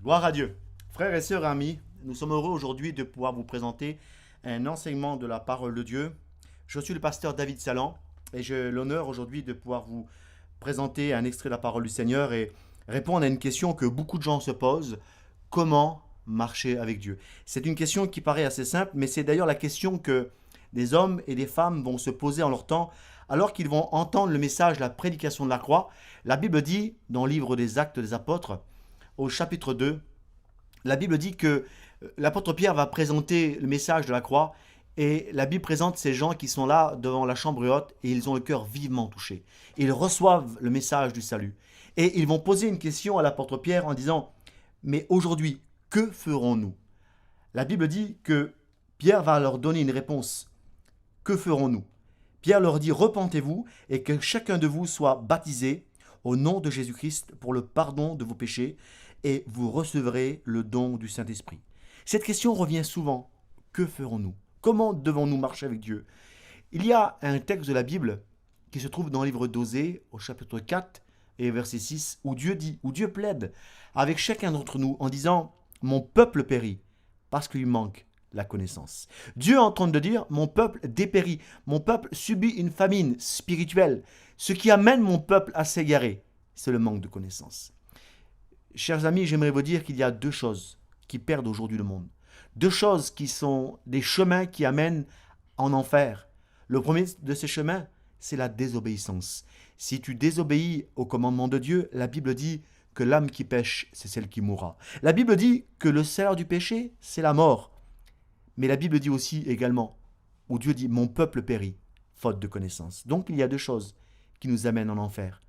Gloire à Dieu. Frères et sœurs, amis, nous sommes heureux aujourd'hui de pouvoir vous présenter un enseignement de la parole de Dieu. Je suis le pasteur David Salan et j'ai l'honneur aujourd'hui de pouvoir vous présenter un extrait de la parole du Seigneur et répondre à une question que beaucoup de gens se posent. Comment marcher avec Dieu? C'est une question qui paraît assez simple, mais c'est d'ailleurs la question que des hommes et des femmes vont se poser en leur temps alors qu'ils vont entendre le message, la prédication de la croix. La Bible dit, dans le livre des Actes des Apôtres, au chapitre 2, la Bible dit que l'apôtre Pierre va présenter le message de la croix et la Bible présente ces gens qui sont là devant la chambre haute et ils ont le cœur vivement touché. Ils reçoivent le message du salut et ils vont poser une question à l'apôtre Pierre en disant « Mais aujourd'hui, que ferons-nous » La Bible dit que Pierre va leur donner une réponse. Que ferons-nous? Pierre leur dit « Repentez-vous et que chacun de vous soit baptisé au nom de Jésus-Christ pour le pardon de vos péchés et vous recevrez le don du Saint-Esprit. » Cette question revient souvent. Que ferons-nous? Comment devons-nous marcher avec Dieu? Il y a un texte de la Bible qui se trouve dans le livre d'Osée, au chapitre 4 et verset 6, où Dieu dit, où Dieu plaide avec chacun d'entre nous en disant « Mon peuple périt parce qu'il lui manque la connaissance. » Dieu est en train de dire « Mon peuple dépérit, mon peuple subit une famine spirituelle. Ce qui amène mon peuple à s'égarer, c'est le manque de connaissance. » Chers amis, j'aimerais vous dire qu'il y a deux choses qui perdent aujourd'hui le monde. Deux choses qui sont des chemins qui amènent en enfer. Le premier de ces chemins, c'est la désobéissance. Si tu désobéis au commandement de Dieu, la Bible dit que l'âme qui pêche, c'est celle qui mourra. La Bible dit que le salaire du péché, c'est la mort. Mais la Bible dit aussi également, où Dieu dit « Mon peuple périt, faute de connaissance ». Donc il y a deux choses qui nous amènent en enfer.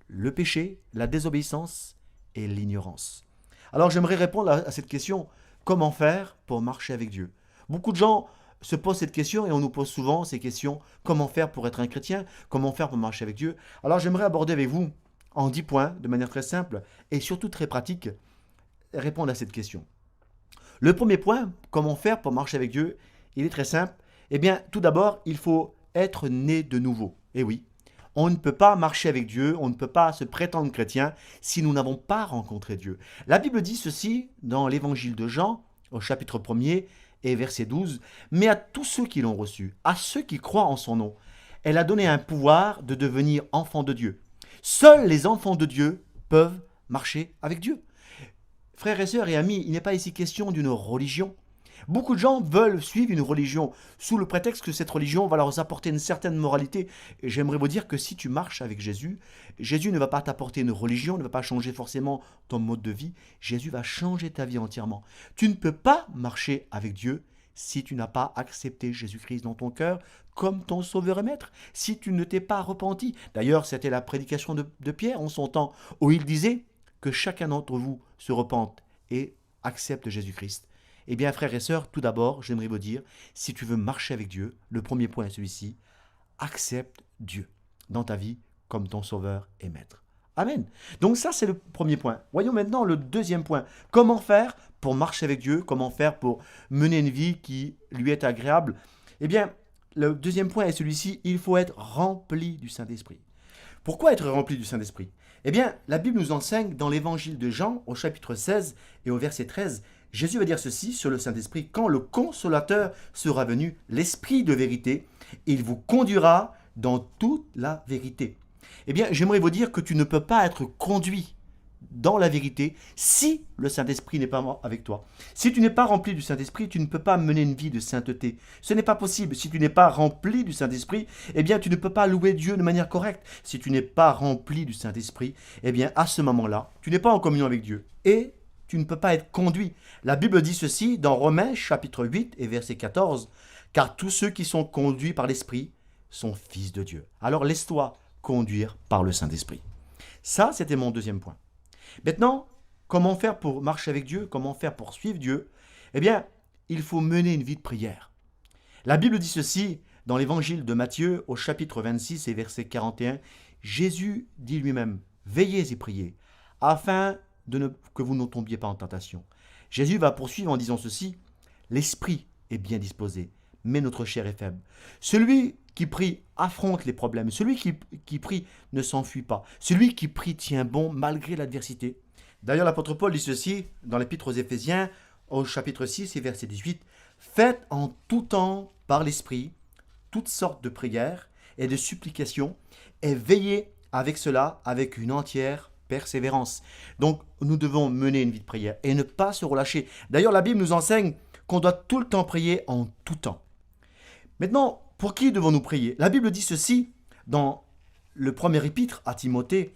Le péché, la désobéissance et l'ignorance. Alors j'aimerais répondre à cette question, comment faire pour marcher avec Dieu? Beaucoup de gens se posent cette question et on nous pose souvent ces questions, comment faire pour être un chrétien? Comment faire pour marcher avec Dieu? Alors j'aimerais aborder avec vous en 10 points, de manière très simple et surtout très pratique, répondre à cette question. Le premier point, comment faire pour marcher avec Dieu, il est très simple. Eh bien, tout d'abord, il faut être né de nouveau. Et oui, on ne peut pas marcher avec Dieu, on ne peut pas se prétendre chrétien si nous n'avons pas rencontré Dieu. La Bible dit ceci dans l'évangile de Jean, au chapitre 1er et verset 12, « Mais à tous ceux qui l'ont reçu, à ceux qui croient en son nom, elle a donné un pouvoir de devenir enfants de Dieu. Seuls les enfants de Dieu peuvent marcher avec Dieu. » Frères et sœurs et amis, il n'est pas ici question d'une religion. Beaucoup de gens veulent suivre une religion sous le prétexte que cette religion va leur apporter une certaine moralité. Et j'aimerais vous dire que si tu marches avec Jésus, Jésus ne va pas t'apporter une religion, ne va pas changer forcément ton mode de vie. Jésus va changer ta vie entièrement. Tu ne peux pas marcher avec Dieu si tu n'as pas accepté Jésus-Christ dans ton cœur comme ton sauveur et maître, si tu ne t'es pas repenti. D'ailleurs, c'était la prédication de Pierre en son temps, où il disait que chacun d'entre vous se repente et accepte Jésus-Christ. Eh bien, frères et sœurs, tout d'abord, j'aimerais vous dire, si tu veux marcher avec Dieu, le premier point est celui-ci, accepte Dieu dans ta vie comme ton sauveur et maître. Amen. Donc ça, c'est le premier point. Voyons maintenant le deuxième point. Comment faire pour marcher avec Dieu? Comment faire pour mener une vie qui lui est agréable? Eh bien, le deuxième point est celui-ci, il faut être rempli du Saint-Esprit. Pourquoi être rempli du Saint-Esprit? Eh bien, la Bible nous enseigne dans l'évangile de Jean, au chapitre 16 et au verset 13, Jésus va dire ceci sur le Saint-Esprit, « Quand le Consolateur sera venu, l'Esprit de vérité, il vous conduira dans toute la vérité. » Eh bien, j'aimerais vous dire que tu ne peux pas être conduit dans la vérité si le Saint-Esprit n'est pas avec toi. Si tu n'es pas rempli du Saint-Esprit, tu ne peux pas mener une vie de sainteté. Ce n'est pas possible. Si tu n'es pas rempli du Saint-Esprit, eh bien, tu ne peux pas louer Dieu de manière correcte. Si tu n'es pas rempli du Saint-Esprit, eh bien, à ce moment-là, tu n'es pas en communion avec Dieu. Et tu ne peux pas être conduit. La Bible dit ceci dans Romains chapitre 8 et verset 14, « Car tous ceux qui sont conduits par l'Esprit sont fils de Dieu. » Alors laisse-toi conduire par le Saint-Esprit. Ça, c'était mon deuxième point. Maintenant, comment faire pour marcher avec Dieu? Comment faire pour suivre Dieu? Eh bien, il faut mener une vie de prière. La Bible dit ceci dans l'évangile de Matthieu au chapitre 26 et verset 41. Jésus dit lui-même, « Veillez et priez, afin que vous ne tombiez pas en tentation. » Jésus va poursuivre en disant ceci, « L'esprit est bien disposé, mais notre chair est faible. Celui qui prie affronte les problèmes. Celui qui prie ne s'enfuit pas. Celui qui prie tient bon malgré l'adversité. D'ailleurs, l'apôtre Paul dit ceci dans l'épître aux Éphésiens, au chapitre 6 et verset 18. Faites en tout temps par l'Esprit toutes sortes de prières et de supplications et veillez avec cela avec une entière persévérance. Donc, nous devons mener une vie de prière et ne pas se relâcher. D'ailleurs, la Bible nous enseigne qu'on doit tout le temps prier en tout temps. Maintenant, pour qui devons-nous prier? La Bible dit ceci dans le premier épître à Timothée,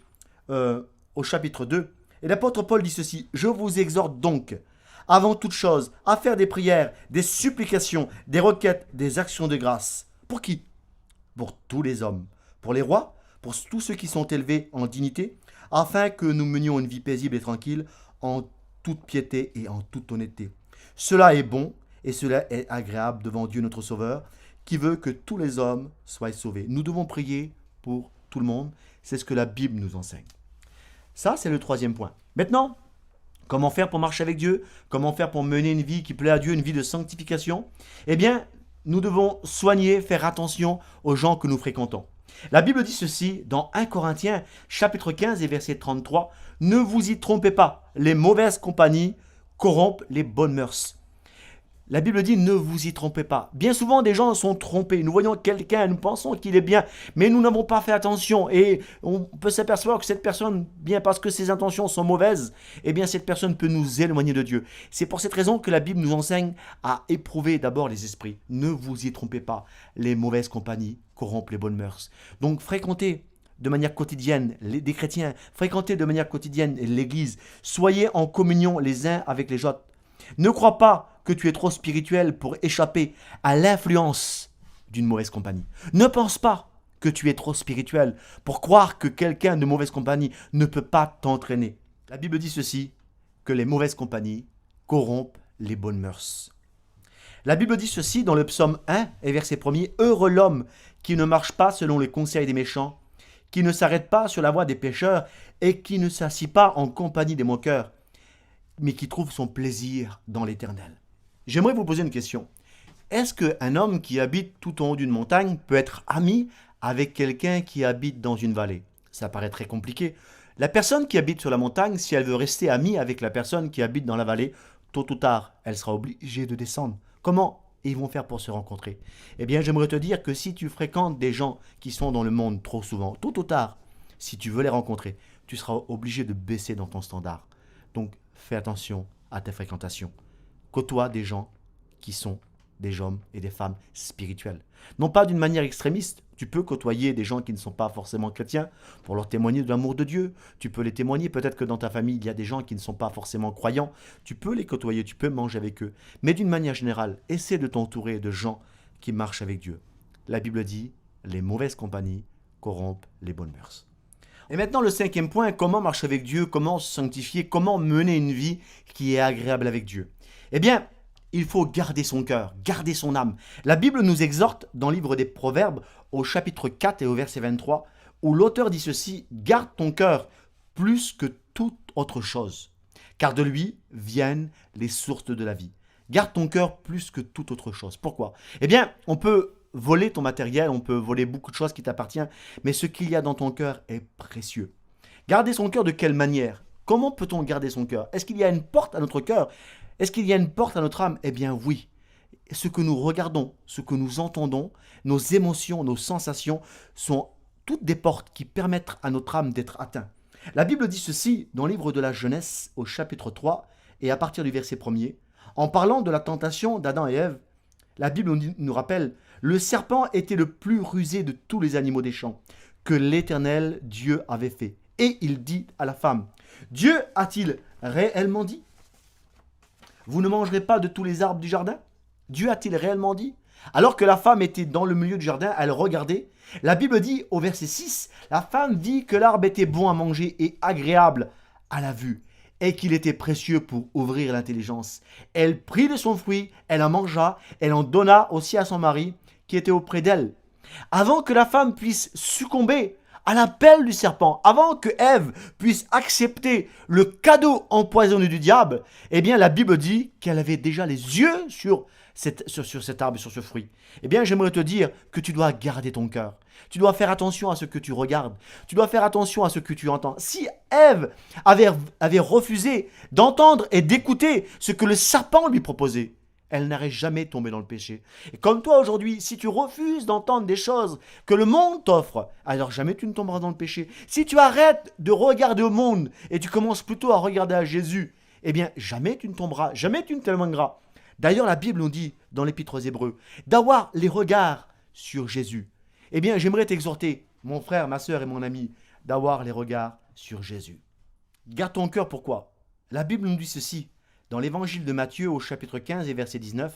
au chapitre 2. Et l'apôtre Paul dit ceci, « Je vous exhorte donc, avant toute chose, à faire des prières, des supplications, des requêtes, des actions de grâce. » Pour qui? Pour tous les hommes, pour les rois, pour tous ceux qui sont élevés en dignité, afin que nous menions une vie paisible et tranquille, en toute piété et en toute honnêteté. Cela est bon et cela est agréable devant Dieu notre Sauveur, qui veut que tous les hommes soient sauvés. Nous devons prier pour tout le monde, c'est ce que la Bible nous enseigne. Ça, c'est le troisième point. Maintenant, comment faire pour marcher avec Dieu? Comment faire pour mener une vie qui plaît à Dieu, une vie de sanctification? Eh bien, nous devons soigner, faire attention aux gens que nous fréquentons. La Bible dit ceci dans 1 Corinthiens, chapitre 15 et verset 33. « Ne vous y trompez pas, les mauvaises compagnies corrompent les bonnes mœurs. » La Bible dit ne vous y trompez pas. Bien souvent, des gens sont trompés. Nous voyons quelqu'un, nous pensons qu'il est bien, mais nous n'avons pas fait attention. Et on peut s'apercevoir que cette personne, bien parce que ses intentions sont mauvaises, eh bien cette personne peut nous éloigner de Dieu. C'est pour cette raison que la Bible nous enseigne à éprouver d'abord les esprits. Ne vous y trompez pas. Les mauvaises compagnies corrompent les bonnes mœurs. Donc fréquentez de manière quotidienne des chrétiens, fréquentez de manière quotidienne l'Église. Soyez en communion les uns avec les autres. Ne crois pas que tu es trop spirituel pour échapper à l'influence d'une mauvaise compagnie. Ne pense pas que tu es trop spirituel pour croire que quelqu'un de mauvaise compagnie ne peut pas t'entraîner. La Bible dit ceci, que les mauvaises compagnies corrompent les bonnes mœurs. La Bible dit ceci dans le psaume 1 et verset 1er, « Heureux l'homme qui ne marche pas selon les conseils des méchants, qui ne s'arrête pas sur la voie des pécheurs et qui ne s'assit pas en compagnie des moqueurs, mais qui trouve son plaisir dans l'Éternel. » J'aimerais vous poser une question. Est-ce qu'un homme qui habite tout en haut d'une montagne peut être ami avec quelqu'un qui habite dans une vallée? Ça paraît très compliqué. La personne qui habite sur la montagne, si elle veut rester amie avec la personne qui habite dans la vallée, tôt ou tard, elle sera obligée de descendre. Comment ils vont faire pour se rencontrer? Eh bien, j'aimerais te dire que si tu fréquentes des gens qui sont dans le monde trop souvent, tôt ou tard, si tu veux les rencontrer, tu seras obligé de baisser dans ton standard. Donc, fais attention à tes fréquentations. Côtoie des gens qui sont des hommes et des femmes spirituels. Non pas d'une manière extrémiste, tu peux côtoyer des gens qui ne sont pas forcément chrétiens pour leur témoigner de l'amour de Dieu. Tu peux les témoigner, peut-être que dans ta famille, il y a des gens qui ne sont pas forcément croyants. Tu peux les côtoyer, tu peux manger avec eux. Mais d'une manière générale, essaie de t'entourer de gens qui marchent avec Dieu. La Bible dit, les mauvaises compagnies corrompent les bonnes mœurs. Et maintenant, le cinquième point, comment marcher avec Dieu, comment se sanctifier, comment mener une vie qui est agréable avec Dieu. Eh bien, il faut garder son cœur, garder son âme. La Bible nous exhorte dans le livre des Proverbes au chapitre 4 et au verset 23, où l'auteur dit ceci, « Garde ton cœur plus que toute autre chose, car de lui viennent les sources de la vie. » Garde ton cœur plus que toute autre chose. Pourquoi? Eh bien, on peut voler ton matériel, on peut voler beaucoup de choses qui t'appartiennent, mais ce qu'il y a dans ton cœur est précieux. Garder son cœur de quelle manière? Comment peut-on garder son cœur? Est-ce qu'il y a une porte à notre cœur? Est-ce qu'il y a une porte à notre âme? Eh bien oui. Ce que nous regardons, ce que nous entendons, nos émotions, nos sensations sont toutes des portes qui permettent à notre âme d'être atteinte. La Bible dit ceci dans le livre de la Genèse au chapitre 3 et à partir du verset 1er. En parlant de la tentation d'Adam et Ève, la Bible nous rappelle « Le serpent était le plus rusé de tous les animaux des champs que l'Éternel Dieu avait fait. Et il dit à la femme, Dieu a-t-il réellement dit? Vous ne mangerez pas de tous les arbres du jardin? Dieu a-t-il réellement dit? Alors que la femme était dans le milieu du jardin, elle regardait. La Bible dit au verset 6, la femme vit que l'arbre était bon à manger et agréable à la vue, et qu'il était précieux pour ouvrir l'intelligence. Elle prit de son fruit, elle en mangea, elle en donna aussi à son mari qui était auprès d'elle. Avant que la femme puisse succomber à l'appel du serpent, avant que Ève puisse accepter le cadeau empoisonné du diable, eh bien la Bible dit qu'elle avait déjà les yeux sur cet arbre, sur ce fruit. Eh bien j'aimerais te dire que tu dois garder ton cœur. Tu dois faire attention à ce que tu regardes. Tu dois faire attention à ce que tu entends. Si Ève avait refusé d'entendre et d'écouter ce que le serpent lui proposait, elle n'aurait jamais tombé dans le péché. Et comme toi aujourd'hui, si tu refuses d'entendre des choses que le monde t'offre, alors jamais tu ne tomberas dans le péché. Si tu arrêtes de regarder au monde et tu commences plutôt à regarder à Jésus, eh bien jamais tu ne tomberas, jamais tu ne t'éloigneras. D'ailleurs, la Bible nous dit dans l'Épître aux Hébreux d'avoir les regards sur Jésus. Eh bien, j'aimerais t'exhorter, mon frère, ma sœur et mon ami, d'avoir les regards sur Jésus. Garde ton cœur, pourquoi? La Bible nous dit ceci, dans l'évangile de Matthieu au chapitre 15 et verset 19,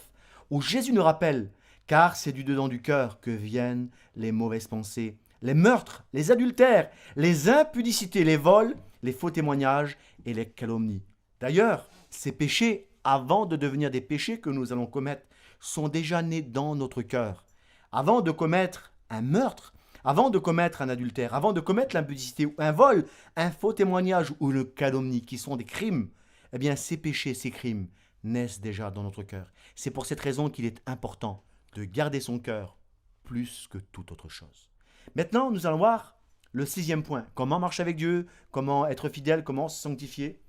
où Jésus nous rappelle, car c'est du dedans du cœur que viennent les mauvaises pensées, les meurtres, les adultères, les impudicités, les vols, les faux témoignages et les calomnies. D'ailleurs, ces péchés, avant de devenir des péchés que nous allons commettre, sont déjà nés dans notre cœur. Avant de commettre un meurtre, avant de commettre un adultère, avant de commettre l'impudicité ou un vol, un faux témoignage ou une calomnie qui sont des crimes, eh bien ces péchés, ces crimes naissent déjà dans notre cœur. C'est pour cette raison qu'il est important de garder son cœur plus que toute autre chose. Maintenant, nous allons voir le 6e point. Comment marcher avec Dieu, comment être fidèle, comment se sanctifier.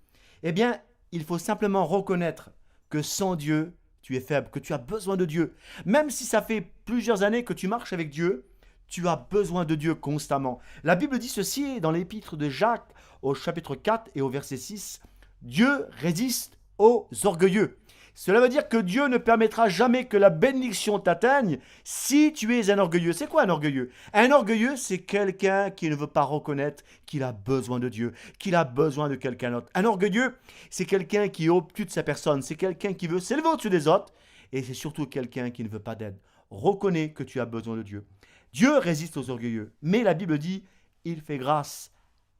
Eh bien, il faut simplement reconnaître que sans Dieu, tu es faible, que tu as besoin de Dieu. Même si ça fait plusieurs années que tu marches avec Dieu, tu as besoin de Dieu constamment. La Bible dit ceci dans l'épître de Jacques au chapitre 4 et au verset 6. Dieu résiste aux orgueilleux. Cela veut dire que Dieu ne permettra jamais que la bénédiction t'atteigne si tu es un orgueilleux. C'est quoi un orgueilleux? Un orgueilleux, c'est quelqu'un qui ne veut pas reconnaître qu'il a besoin de Dieu, qu'il a besoin de quelqu'un d'autre. Un orgueilleux, c'est quelqu'un qui est au-dessus de sa personne, c'est quelqu'un qui veut s'élever au-dessus des autres et c'est surtout quelqu'un qui ne veut pas d'aide. Reconnais que tu as besoin de Dieu. Dieu résiste aux orgueilleux, mais la Bible dit, il fait grâce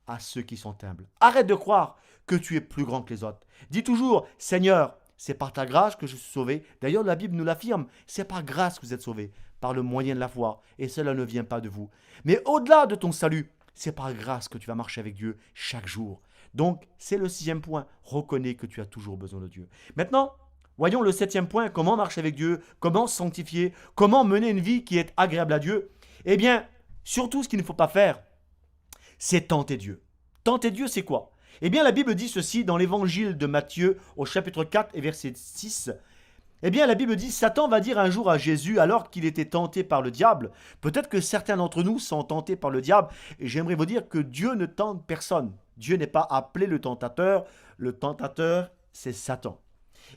à ceux qui sont humbles. Arrête de croire que tu es plus grand que les autres. Dis toujours, Seigneur, c'est par ta grâce que je suis sauvé. D'ailleurs, la Bible nous l'affirme, c'est par grâce que vous êtes sauvés, par le moyen de la foi, et cela ne vient pas de vous. Mais au-delà de ton salut, c'est par grâce que tu vas marcher avec Dieu chaque jour. Donc, c'est le 6e point, reconnais que tu as toujours besoin de Dieu. Maintenant, voyons le 7e point, comment marcher avec Dieu, comment se sanctifier, comment mener une vie qui est agréable à Dieu. Eh bien, surtout ce qu'il ne faut pas faire, c'est tenter Dieu. Tenter Dieu, c'est quoi? Eh bien, la Bible dit ceci dans l'évangile de Matthieu au chapitre 4 et verset 6. Eh bien, la Bible dit, Satan va dire un jour à Jésus, alors qu'il était tenté par le diable, peut-être que certains d'entre nous sont tentés par le diable, et j'aimerais vous dire que Dieu ne tente personne. Dieu n'est pas appelé le tentateur, c'est Satan.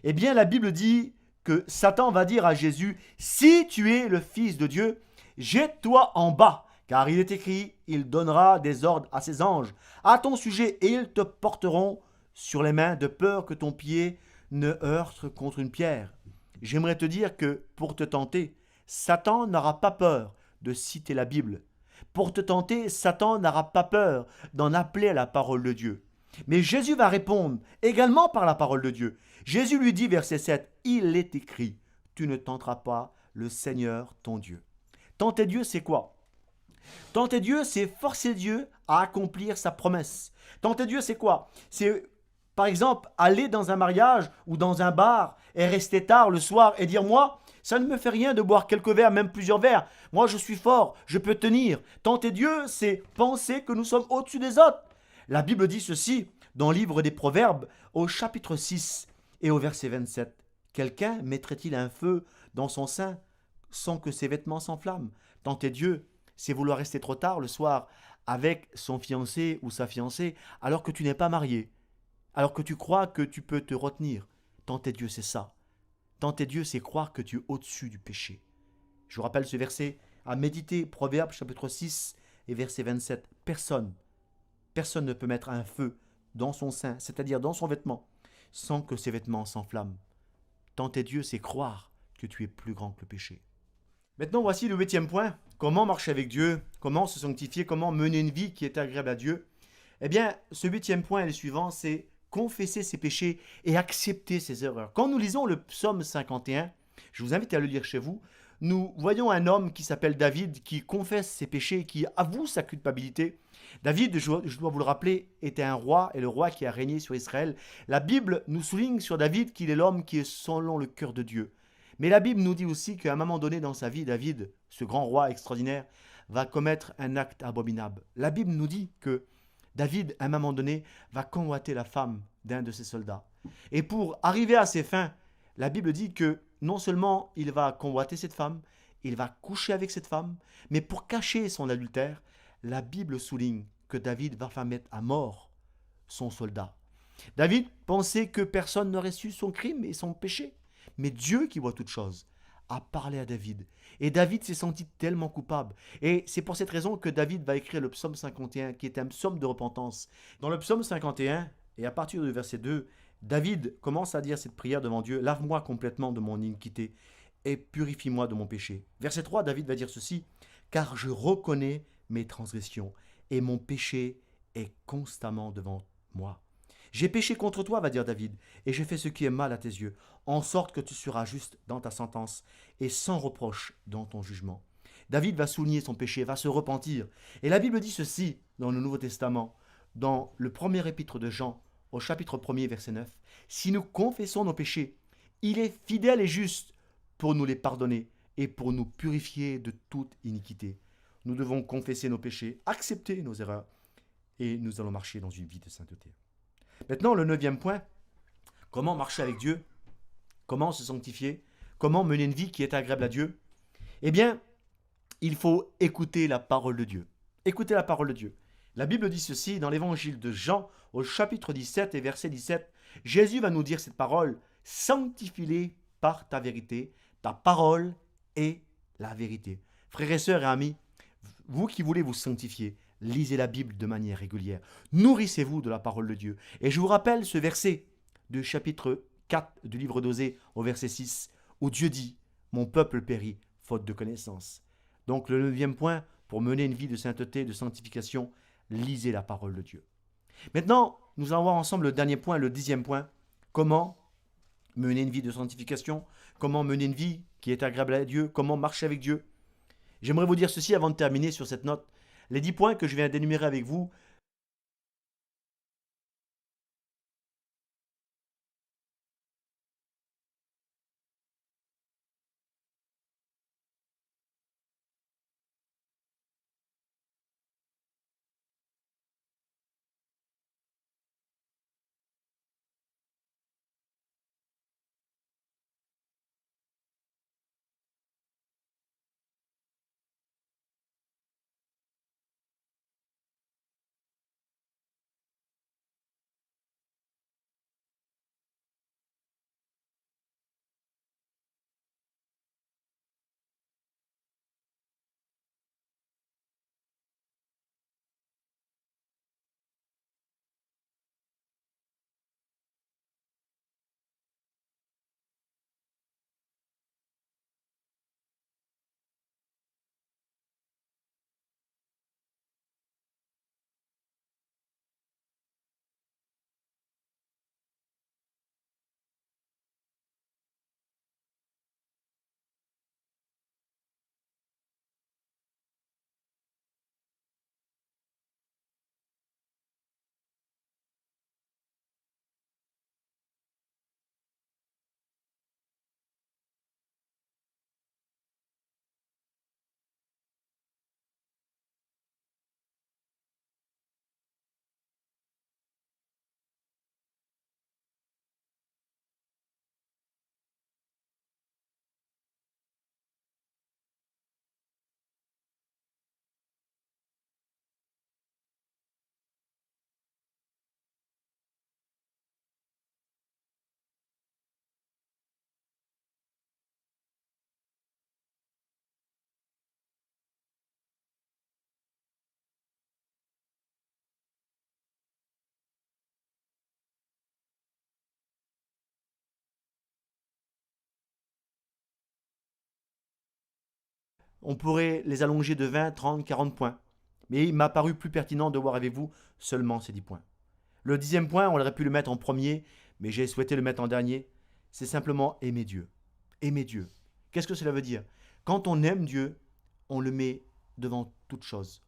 Eh bien, la Bible dit que Satan va dire à Jésus, si tu es le Fils de Dieu, jette-toi en bas. Car il est écrit, il donnera des ordres à ses anges à ton sujet et ils te porteront sur les mains de peur que ton pied ne heurte contre une pierre. J'aimerais te dire que pour te tenter, Satan n'aura pas peur de citer la Bible. Pour te tenter, Satan n'aura pas peur d'en appeler à la parole de Dieu. Mais Jésus va répondre également par la parole de Dieu. Jésus lui dit, verset 7, il est écrit, tu ne tenteras pas le Seigneur ton Dieu. Tenter Dieu, c'est quoi? Tenter Dieu, c'est forcer Dieu à accomplir sa promesse. Tenter Dieu, c'est quoi? C'est, par exemple, aller dans un mariage ou dans un bar et rester tard le soir et dire, moi, ça ne me fait rien de boire quelques verres, même plusieurs verres. Moi, je suis fort, je peux tenir. Tenter Dieu, c'est penser que nous sommes au-dessus des autres. La Bible dit ceci dans le livre des Proverbes au chapitre 6 et au verset 27. Quelqu'un mettrait-il un feu dans son sein sans que ses vêtements s'enflamment? Tenter Dieu, c'est vouloir rester trop tard le soir avec son fiancé ou sa fiancée alors que tu n'es pas marié, alors que tu crois que tu peux te retenir. Tenter Dieu, c'est ça. Tenter Dieu, c'est croire que tu es au-dessus du péché. Je vous rappelle ce verset à méditer, Proverbes chapitre 6 et verset 27. Personne ne peut mettre un feu dans son sein, c'est-à-dire dans son vêtement, sans que ses vêtements s'enflamment. Tenter Dieu, c'est croire que tu es plus grand que le péché. Maintenant, voici le 8e point. Comment marcher avec Dieu? Comment se sanctifier? Comment mener une vie qui est agréable à Dieu? Eh bien, ce 8e point est le suivant, c'est confesser ses péchés et accepter ses erreurs. Quand nous lisons le psaume 51, je vous invite à le lire chez vous, nous voyons un homme qui s'appelle David qui confesse ses péchés, qui avoue sa culpabilité. David, je dois vous le rappeler, était un roi et le roi qui a régné sur Israël. La Bible nous souligne sur David qu'il est l'homme qui est selon le cœur de Dieu. Mais la Bible nous dit aussi qu'à un moment donné dans sa vie, David, ce grand roi extraordinaire, va commettre un acte abominable. La Bible nous dit que David, à un moment donné, va convoiter la femme d'un de ses soldats. Et pour arriver à ses fins, la Bible dit que non seulement il va convoiter cette femme, il va coucher avec cette femme, mais pour cacher son adultère, la Bible souligne que David va faire mettre à mort son soldat. David pensait que personne n'aurait su son crime et son péché. Mais Dieu, qui voit toutes choses, a parlé à David. Et David s'est senti tellement coupable. Et c'est pour cette raison que David va écrire le psaume 51, qui est un psaume de repentance. Dans le psaume 51, et à partir du verset 2, David commence à dire cette prière devant Dieu: lave-moi complètement de mon iniquité et purifie-moi de mon péché. Verset 3, David va dire ceci: car je reconnais mes transgressions et mon péché est constamment devant moi. J'ai péché contre toi, va dire David, et j'ai fait ce qui est mal à tes yeux, en sorte que tu seras juste dans ta sentence et sans reproche dans ton jugement. David va souligner son péché, va se repentir. Et la Bible dit ceci dans le Nouveau Testament, dans le premier épître de Jean, au chapitre 1er, verset 9. Si nous confessons nos péchés, il est fidèle et juste pour nous les pardonner et pour nous purifier de toute iniquité. Nous devons confesser nos péchés, accepter nos erreurs, et nous allons marcher dans une vie de sainteté. Maintenant, le 9e point, comment marcher avec Dieu? Comment se sanctifier? Comment mener une vie qui est agréable à Dieu? Eh bien, il faut écouter la parole de Dieu. Écoutez la parole de Dieu. La Bible dit ceci dans l'évangile de Jean, au chapitre 17 et verset 17. Jésus va nous dire cette parole: sanctifie-les par ta vérité, ta parole est la vérité. Frères et sœurs et amis, vous qui voulez vous sanctifier, lisez la Bible de manière régulière. Nourrissez-vous de la parole de Dieu. Et je vous rappelle ce verset du chapitre 4 du livre d'Osée au verset 6, où Dieu dit: mon peuple périt faute de connaissance. Donc le 9e point, pour mener une vie de sainteté, de sanctification, lisez la parole de Dieu. Maintenant, nous allons voir ensemble le dernier point, le 10e point. Comment mener une vie de sanctification? Comment mener une vie qui est agréable à Dieu? Comment marcher avec Dieu? J'aimerais vous dire ceci avant de terminer sur cette note. Les 10 points que je viens d'énumérer avec vous, on pourrait les allonger de 20, 30, 40 points. Mais il m'a paru plus pertinent de voir avec vous seulement ces 10 points. Le 10e point, on aurait pu le mettre en premier, mais j'ai souhaité le mettre en dernier. C'est simplement aimer Dieu. Aimer Dieu. Qu'est-ce que cela veut dire? Quand on aime Dieu, on le met devant toute chose.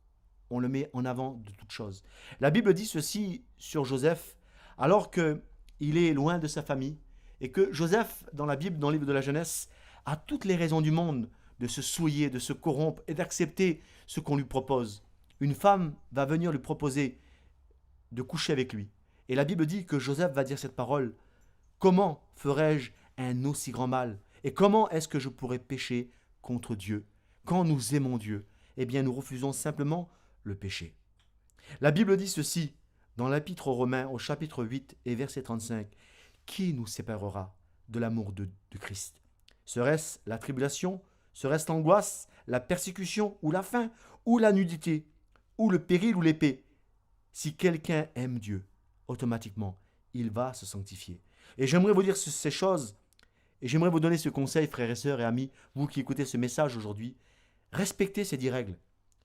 On le met en avant de toute chose. La Bible dit ceci sur Joseph, alors qu'il est loin de sa famille, et que Joseph, dans la Bible, dans le livre de la Jeunesse, a toutes les raisons du monde de se souiller, de se corrompre et d'accepter ce qu'on lui propose. Une femme va venir lui proposer de coucher avec lui. Et la Bible dit que Joseph va dire cette parole. Comment ferais-je un aussi grand mal? Et comment est-ce que je pourrais pécher contre Dieu? Quand nous aimons Dieu, eh bien nous refusons simplement le péché. La Bible dit ceci dans l'Épître aux Romains au chapitre 8 et verset 35. Qui nous séparera de l'amour de Christ? Serait-ce la tribulation? Serait-ce l'angoisse, la persécution ou la faim, ou la nudité, ou le péril ou l'épée? Si quelqu'un aime Dieu, automatiquement, il va se sanctifier. Et j'aimerais vous dire ces choses, et j'aimerais vous donner ce conseil, frères et sœurs et amis, vous qui écoutez ce message aujourd'hui. Respectez ces 10 règles,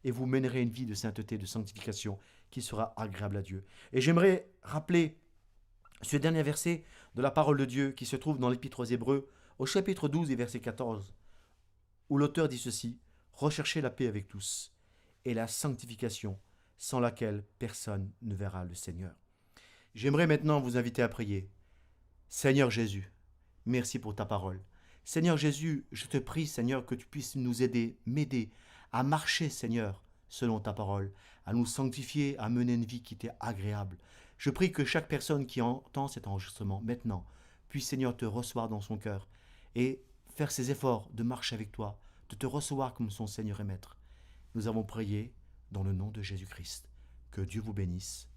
et vous mènerez une vie de sainteté, de sanctification, qui sera agréable à Dieu. Et j'aimerais rappeler ce dernier verset de la parole de Dieu qui se trouve dans l'Épître aux Hébreux, au chapitre 12 et verset 14, où l'auteur dit ceci: recherchez la paix avec tous, et la sanctification, sans laquelle personne ne verra le Seigneur. J'aimerais maintenant vous inviter à prier. Seigneur Jésus, merci pour ta parole. Seigneur Jésus, je te prie, Seigneur, que tu puisses nous aider, m'aider à marcher, Seigneur, selon ta parole, à nous sanctifier, à mener une vie qui t'est agréable. Je prie que chaque personne qui entend cet enregistrement maintenant puisse, Seigneur, te recevoir dans son cœur et faire ses efforts de marcher avec toi, de te recevoir comme son Seigneur et Maître. Nous avons prié dans le nom de Jésus-Christ. Que Dieu vous bénisse.